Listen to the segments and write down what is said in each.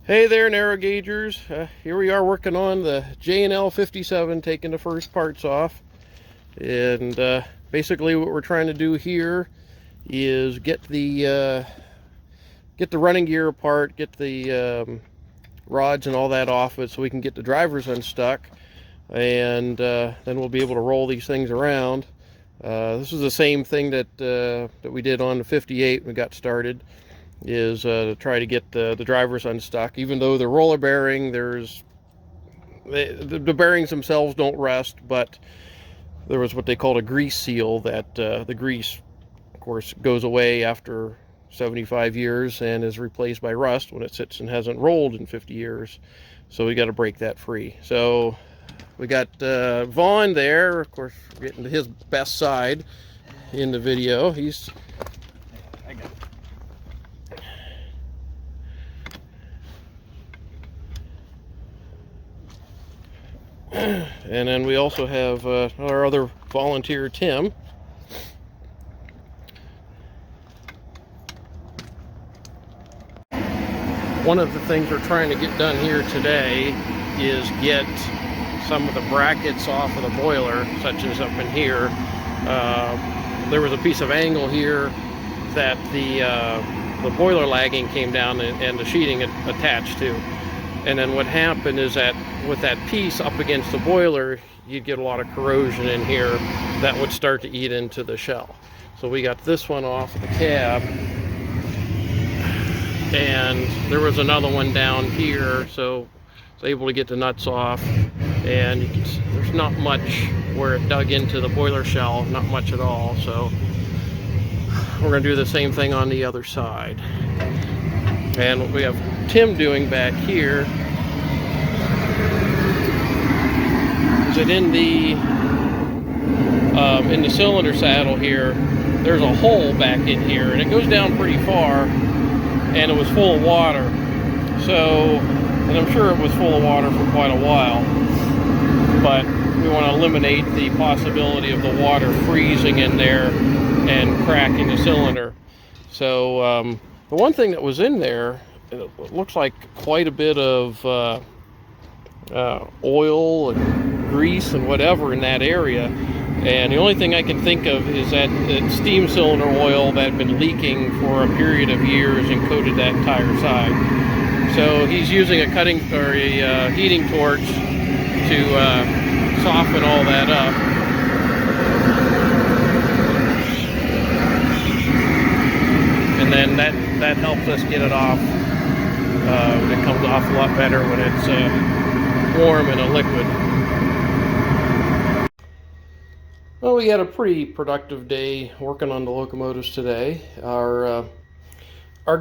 Hey there, narrow gaugers. Here we are working on the J&L 57, taking the first parts off. And basically what we're trying to do here is get the running gear apart, get the rods and all that off it so we can get the drivers unstuck. And then we'll be able to roll these things around. This is the same thing that we did on the 58 when we got started. Is to try to get the drivers unstuck. Even though the roller bearing, the bearings themselves don't rust, but there was what they called a grease seal that the grease, of course, goes away after 75 years and is replaced by rust when it sits and hasn't rolled in 50 years. So we got to break that free. So we got Vaughn there, of course, getting to his best side in the video. He's and then we also have our other volunteer, Tim. One of the things we're trying to get done here today is get some of the brackets off of the boiler, such as up in here. There was a piece of angle here that the boiler lagging came down and the sheeting attached to. And then what happened is that with that piece up against the boiler, you'd get a lot of corrosion in here that would start to eat into the shell. So we got this one off of the cab, and there was another one down here, so I was able to get the nuts off. And you can see there's not much where it dug into the boiler shell, not much at all. So we're going to do the same thing on the other side. And what we have Tim doing back here is that in the cylinder saddle here, there's a hole back in here, and it goes down pretty far, and it was full of water. So, and I'm sure it was full of water for quite a while, but we want to eliminate the possibility of the water freezing in there and cracking the cylinder. So the one thing that was in there, it looks like quite a bit of oil and grease and whatever in that area. And the only thing I can think of is that steam cylinder oil that had been leaking for a period of years and coated that entire side. So he's using a cutting or a heating torch to soften all that up. And then that helps us get it off. It comes off a lot better when it's warm in a liquid. Well, we had a pretty productive day working on the locomotives today. Our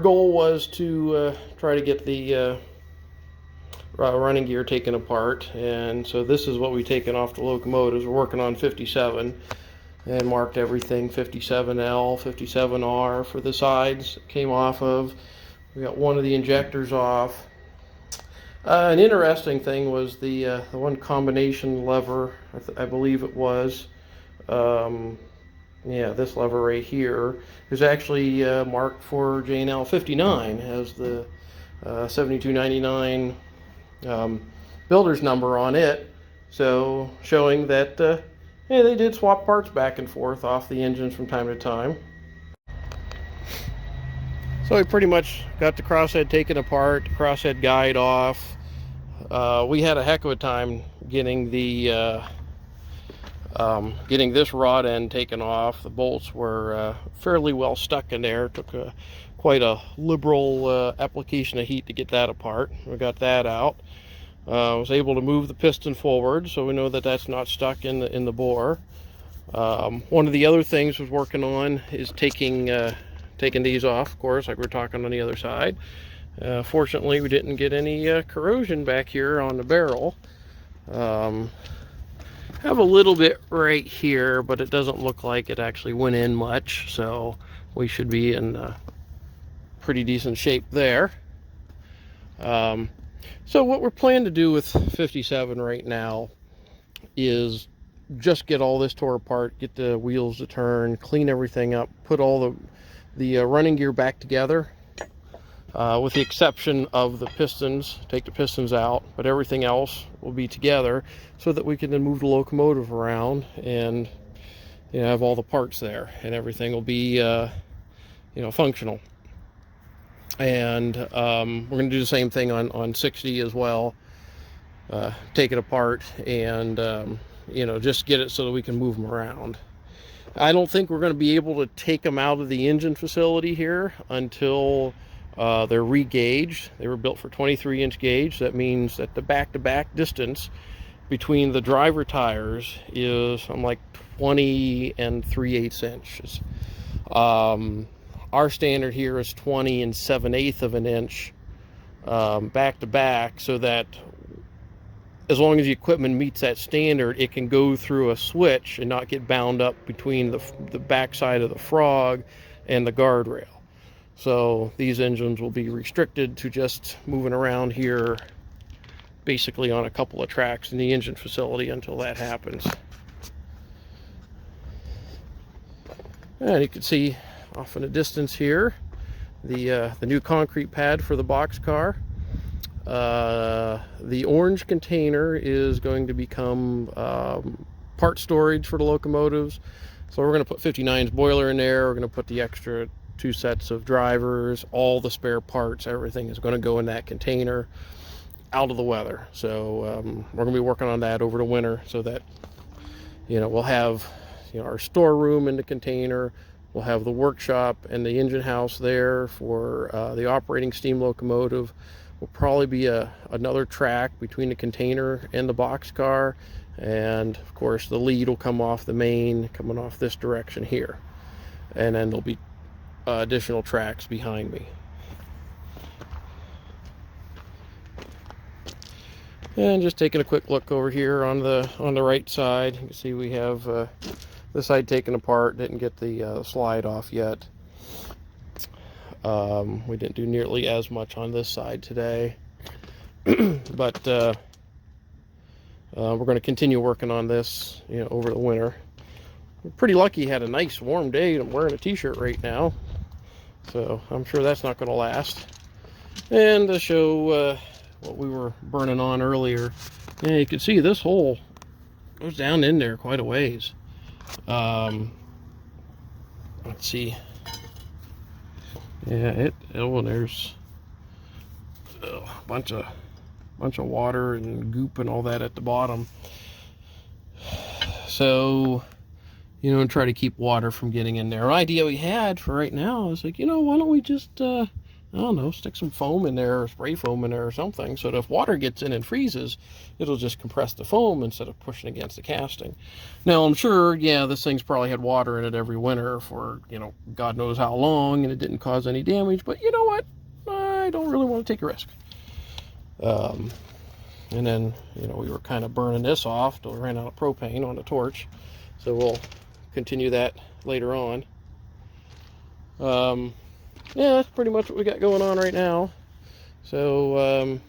goal was to try to get the running gear taken apart, and so this is what we've taken off the locomotives. We're working on 57 and marked everything. 57L, 57R for the sides came off of. We got one of the injectors off. An interesting thing was the one combination lever, I believe it was. Yeah, this lever right here is actually marked for J&L 59, has the 7299 builder's number on it, so showing that yeah, they did swap parts back and forth off the engines from time to time. So we pretty much got the crosshead taken apart, the crosshead guide off. We had a heck of a time getting the getting this rod end taken off. The bolts were fairly well stuck in there. It took quite a liberal application of heat to get that apart. We got that out. I was able to move the piston forward, so we know that that's not stuck in the bore. One of the other things we're working on is taking these off, of course, like we're talking on the other side. Fortunately, we didn't get any corrosion back here on the barrel. Have a little bit right here, but it doesn't look like it actually went in much, so we should be in pretty decent shape there. So what we're planning to do with 57 right now is just get all this tore apart, get the wheels to turn, clean everything up, put all the running gear back together. with the exception of the pistons. Take the pistons out, but everything else will be together so that we can then move the locomotive around and have all the parts there, and everything will be functional. And we're going to do the same thing on 60 as well. Take it apart and just get it so that we can move them around. I don't think we're going to be able to take them out of the engine facility here until they're re-gauged. They were built for 23-inch gauge. That means that the back-to-back distance between the driver tires is something like 20 3/8 inches. Our standard here is 20 7/8 of an inch back to back, so that as long as the equipment meets that standard, it can go through a switch and not get bound up between the backside of the frog and the guardrail. So these engines will be restricted to just moving around here basically on a couple of tracks in the engine facility until that happens. And you can see off in the distance here the new concrete pad for the boxcar. The orange container is going to become part storage for the locomotives. So we're going to put 59's boiler in there. We're going to put the extra 2 sets of drivers, all the spare parts, everything is going to go in that container out of the weather. So we're going to be working on that over the winter so that we'll have our storeroom in the container. We'll have the workshop and the engine house there for the operating steam locomotive. Will probably be another track between the container and the boxcar, and of course the lead will come off the main, coming off this direction here, and then there'll be additional tracks behind me. And just taking a quick look over here on the right side, you can see we have this side taken apart. Didn't get the slide off yet. We didn't do nearly as much on this side today, but we're going to continue working on this, over the winter. We're pretty lucky, had a nice warm day. I'm wearing a t-shirt right now, so I'm sure that's not going to last. And to show what we were burning on earlier, you can see this hole goes down in there quite a ways. Let's see. Yeah, there's a bunch of water and goop and all that at the bottom. So, try to keep water from getting in there. An idea we had for right now is like, why don't we just, I don't know, stick some foam in there or spray foam in there or something, so that if water gets in and freezes, it'll just compress the foam instead of pushing against the casting. Now, I'm sure, this thing's probably had water in it every winter for, God knows how long, and it didn't cause any damage, but you know what? I don't really want to take a risk. And then, we were kind of burning this off till we ran out of propane on the torch, so we'll continue that later on. Yeah, that's pretty much what we got going on right now. So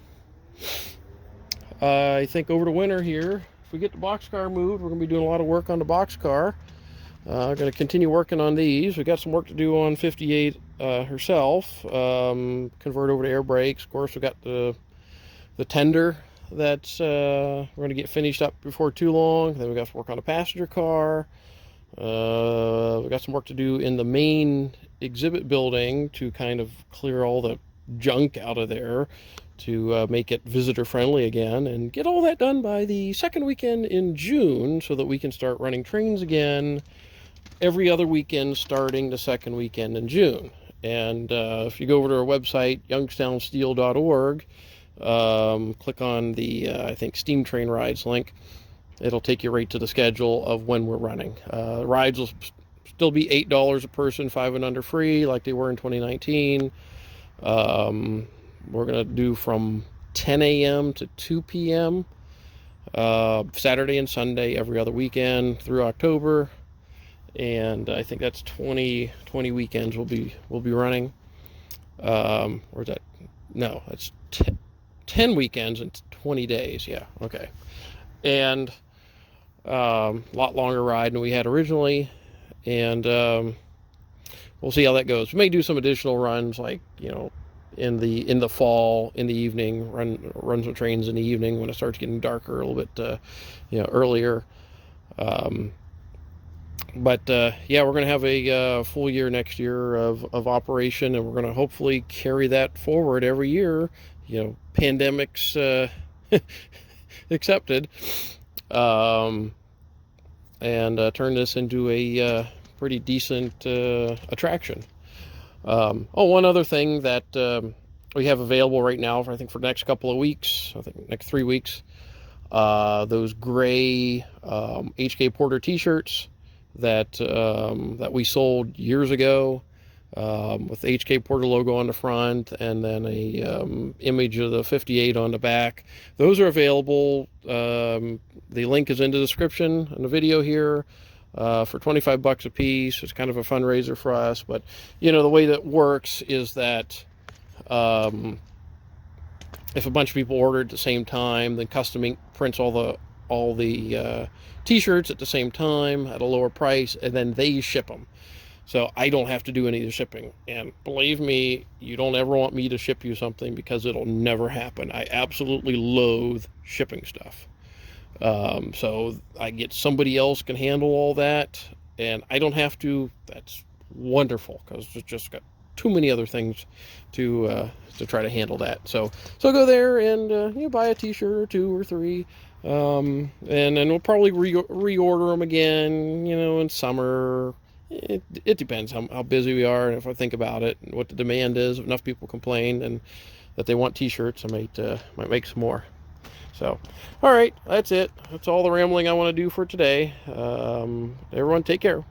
I think over the winter here, if we get the boxcar moved, we're going to be doing a lot of work on the boxcar. Going to continue working on these. We got some work to do on 58 herself. Convert over to air brakes. Of course, we got the tender that's we're going to get finished up before too long. Then we got some work on the passenger car. We got some work to do in the main exhibit building to kind of clear all the junk out of there to make it visitor friendly again, and get all that done by the second weekend in June so that we can start running trains again every other weekend starting the second weekend in June. And if you go over to our website, youngstownsteel.org, click on the I think Steam Train Rides link. It'll take you right to the schedule of when we're running. Rides will still be $8 a person, 5 and under free, like they were in 2019. We're going to do from 10 a.m. to 2 p.m. Saturday and Sunday every other weekend through October. And I think that's 20 weekends we'll be running. Or is that? No, it's 10 weekends and 20 days. Yeah, okay. And a lot longer ride than we had originally, and we'll see how that goes. We may do some additional runs, like in the fall, in the evening, run some trains in the evening when it starts getting darker a little bit, earlier. But yeah, we're going to have a full year next year of operation, and we're going to hopefully carry that forward every year. Pandemics accepted, and turn this into a pretty decent attraction. One other thing that we have available right now, I think for the next couple of weeks, I think next 3 weeks, those gray HK Porter t-shirts that we sold years ago, with the HK Porter logo on the front and then a image of the 58 on the back. Those are available. The link is in the description in the video here, for 25 bucks a piece. It's kind of a fundraiser for us, but the way that works is that if a bunch of people order at the same time, then Custom Ink prints all the t-shirts at the same time at a lower price, and then they ship them. So I don't have to do any of the shipping. And believe me, you don't ever want me to ship you something, because it'll never happen. I absolutely loathe shipping stuff. So I get somebody else can handle all that, and I don't have to. That's wonderful, because it's just got too many other things to try to handle that. So go there and buy a t-shirt or 2 or 3. And then we'll probably reorder them again, in summer. It depends how busy we are, and if I think about it and what the demand is. If enough people complain and that they want t-shirts, I might make some more. So, all right, that's it. That's all the rambling I want to do for today. Everyone, take care.